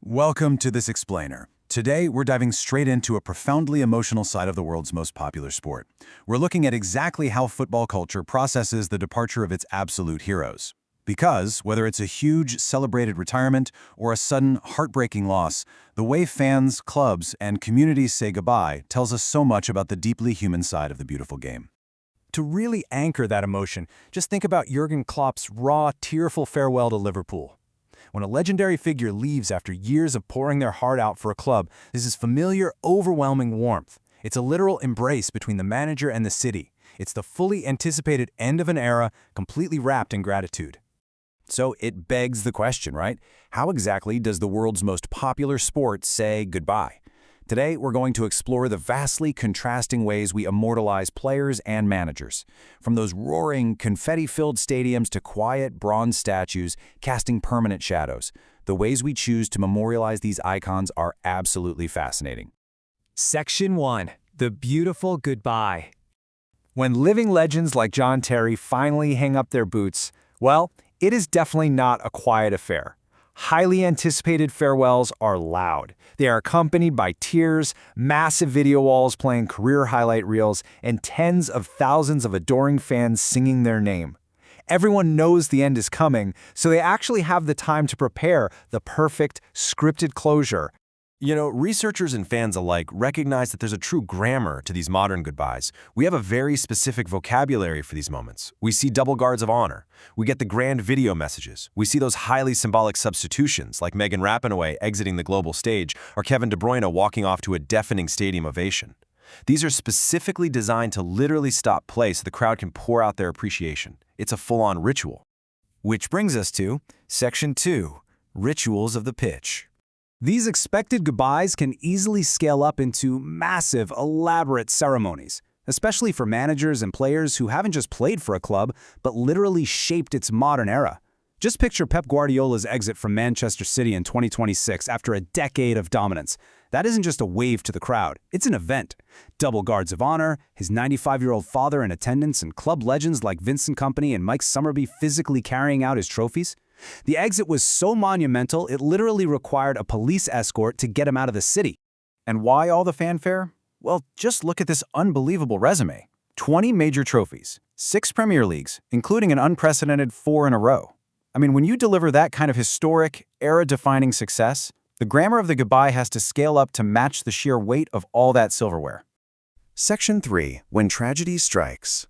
Welcome to this explainer. Today, we're diving straight into a profoundly emotional side of the world's most popular sport. We're looking at exactly how football culture processes the departure of its absolute heroes. Because, whether it's a huge, celebrated retirement or a sudden, heartbreaking loss, the way fans, clubs, and communities say goodbye tells us so much about the deeply human side of the beautiful game. To really anchor that emotion, just think about Jurgen Klopp's raw, tearful farewell to Liverpool. When a legendary figure leaves after years of pouring their heart out for a club, this is familiar, overwhelming warmth. It's a literal embrace between the manager and the city. It's the fully anticipated end of an era, completely wrapped in gratitude. So it begs the question, right? How exactly does the world's most popular sport say goodbye? Today, we're going to explore the vastly contrasting ways we immortalize players and managers. From those roaring, confetti-filled stadiums to quiet, bronze statues casting permanent shadows, the ways we choose to memorialize these icons are absolutely fascinating. Section 1. The beautiful goodbye. When living legends like John Terry finally hang up their boots, well, it is definitely not a quiet affair. Highly anticipated farewells are loud. They are accompanied by tears, massive video walls playing career highlight reels, and tens of thousands of adoring fans singing their name. Everyone knows the end is coming, so they actually have the time to prepare the perfect, scripted closure. Researchers and fans alike recognize that there's a true grammar to these modern goodbyes. We have a very specific vocabulary for these moments. We see double guards of honor. We get the grand video messages. We see those highly symbolic substitutions, like Megan Rapinoe exiting the global stage or Kevin De Bruyne walking off to a deafening stadium ovation. These are specifically designed to literally stop play so the crowd can pour out their appreciation. It's a full-on ritual. Which brings us to Section 2, Rituals of the Pitch. These expected goodbyes can easily scale up into massive, elaborate ceremonies, especially for managers and players who haven't just played for a club, but literally shaped its modern era. Just picture Pep Guardiola's exit from Manchester City in 2026 after a decade of dominance. That isn't just a wave to the crowd, it's an event. Double guards of honor, his 95-year-old father in attendance, and club legends like Vincent Kompany and Mike Summerby physically carrying out his trophies. The exit was so monumental, it literally required a police escort to get him out of the city. And why all the fanfare? Well, just look at this unbelievable resume. 20 major trophies, 6 Premier Leagues, including an unprecedented 4 in a row. I mean, when you deliver that kind of historic, era-defining success, the grammar of the goodbye has to scale up to match the sheer weight of all that silverware. Section 3. When tragedy strikes.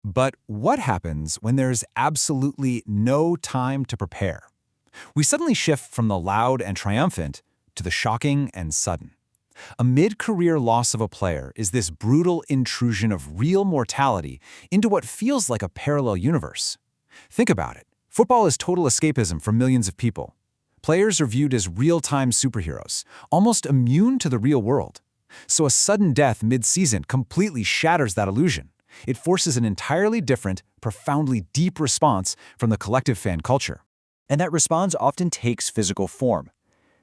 But what happens when there's absolutely no time to prepare? We suddenly shift from the loud and triumphant to the shocking and sudden. A mid-career loss of a player is this brutal intrusion of real mortality into what feels like a parallel universe. Think about it. Football is total escapism for millions of people. Players are viewed as real-time superheroes, almost immune to the real world. So a sudden death mid-season completely shatters that illusion. It forces an entirely different, profoundly deep response from the collective fan culture. And that response often takes physical form.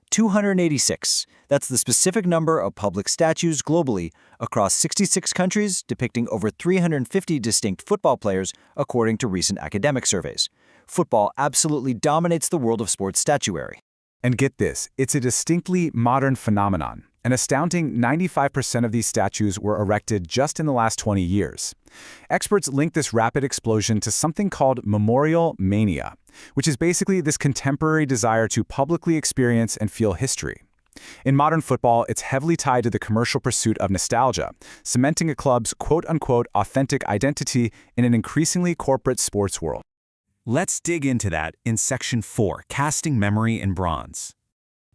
286, that's the specific number of public statues globally across 66 countries depicting over 350 distinct football players according to recent academic surveys. Football absolutely dominates the world of sports statuary. And get this, it's a distinctly modern phenomenon. An astounding 95% of these statues were erected just in the last 20 years. Experts link this rapid explosion to something called memorial mania, which is basically this contemporary desire to publicly experience and feel history. In modern football, it's heavily tied to the commercial pursuit of nostalgia, cementing a club's quote-unquote authentic identity in an increasingly corporate sports world. Let's dig into that in Section 4, Casting Memory in Bronze.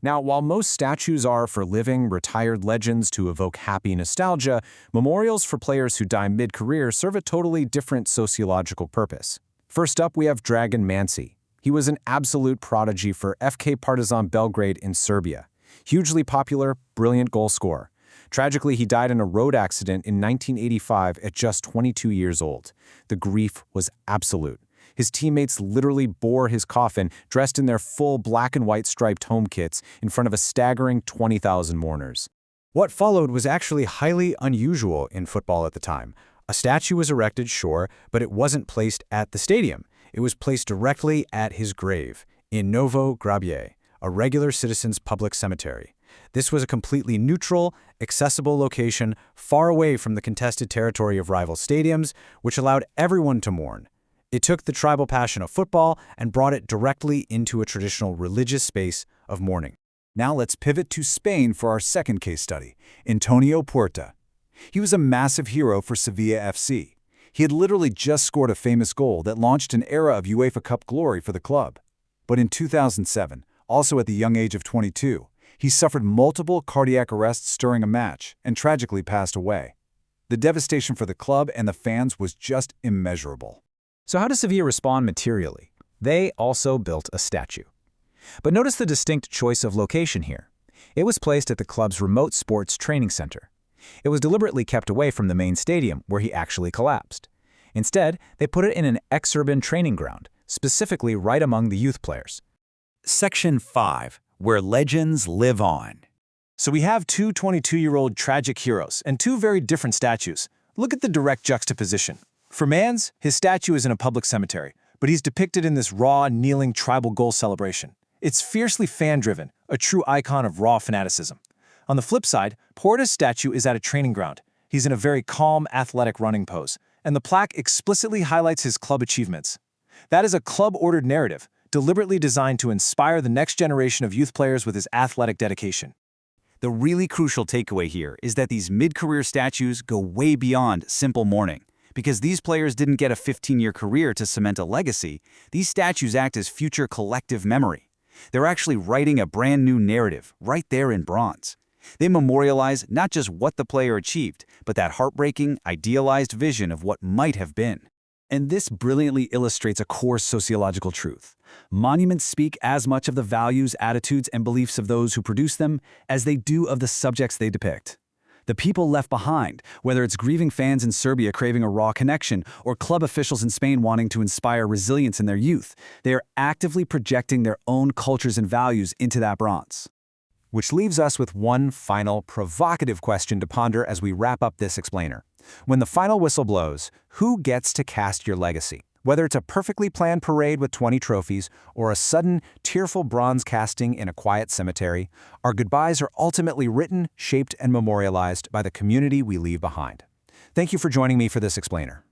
Now, while most statues are for living, retired legends to evoke happy nostalgia, memorials for players who die mid-career serve a totally different sociological purpose. First up, we have Dragan Manci. He was an absolute prodigy for FK Partizan Belgrade in Serbia. Hugely popular, brilliant goal scorer. Tragically, he died in a road accident in 1985 at just 22 years old. The grief was absolute. His teammates literally bore his coffin, dressed in their full black and white striped home kits, in front of a staggering 20,000 mourners. What followed was actually highly unusual in football at the time. A statue was erected, sure, but it wasn't placed at the stadium. It was placed directly at his grave, in Novo Grabje, a regular citizen's public cemetery. This was a completely neutral, accessible location far away from the contested territory of rival stadiums, which allowed everyone to mourn. It took the tribal passion of football and brought it directly into a traditional religious space of mourning. Now let's pivot to Spain for our second case study, Antonio Puerta. He was a massive hero for Sevilla FC. He had literally just scored a famous goal that launched an era of UEFA Cup glory for the club. But in 2007, also at the young age of 22, he suffered multiple cardiac arrests during a match and tragically passed away. The devastation for the club and the fans was just immeasurable. So how does Sevilla respond materially? They also built a statue. But notice the distinct choice of location here. It was placed at the club's remote sports training center. It was deliberately kept away from the main stadium where he actually collapsed. Instead, they put it in an ex-urban training ground, specifically right among the youth players. Section 5, where legends live on. So we have two 22-year-old tragic heroes and two very different statues. Look at the direct juxtaposition. For Mans, his statue is in a public cemetery, but he's depicted in this raw, kneeling tribal goal celebration. It's fiercely fan-driven, a true icon of raw fanaticism. On the flip side, Puerta's statue is at a training ground. He's in a very calm, athletic running pose, and the plaque explicitly highlights his club achievements. That is a club-ordered narrative, deliberately designed to inspire the next generation of youth players with his athletic dedication. The really crucial takeaway here is that these mid-career statues go way beyond simple mourning. Because these players didn't get a 15-year career to cement a legacy, these statues act as future collective memory. They're actually writing a brand new narrative right there in bronze. They memorialize not just what the player achieved, but that heartbreaking, idealized vision of what might have been. And this brilliantly illustrates a core sociological truth. Monuments speak as much of the values, attitudes, and beliefs of those who produce them as they do of the subjects they depict. The people left behind, whether it's grieving fans in Serbia craving a raw connection or club officials in Spain wanting to inspire resilience in their youth, they are actively projecting their own cultures and values into that bronze. Which leaves us with one final provocative question to ponder as we wrap up this explainer. When the final whistle blows, who gets to cast your legacy? Whether it's a perfectly planned parade with 20 trophies or a sudden, tearful bronze casting in a quiet cemetery, our goodbyes are ultimately written, shaped, and memorialized by the community we leave behind. Thank you for joining me for this explainer.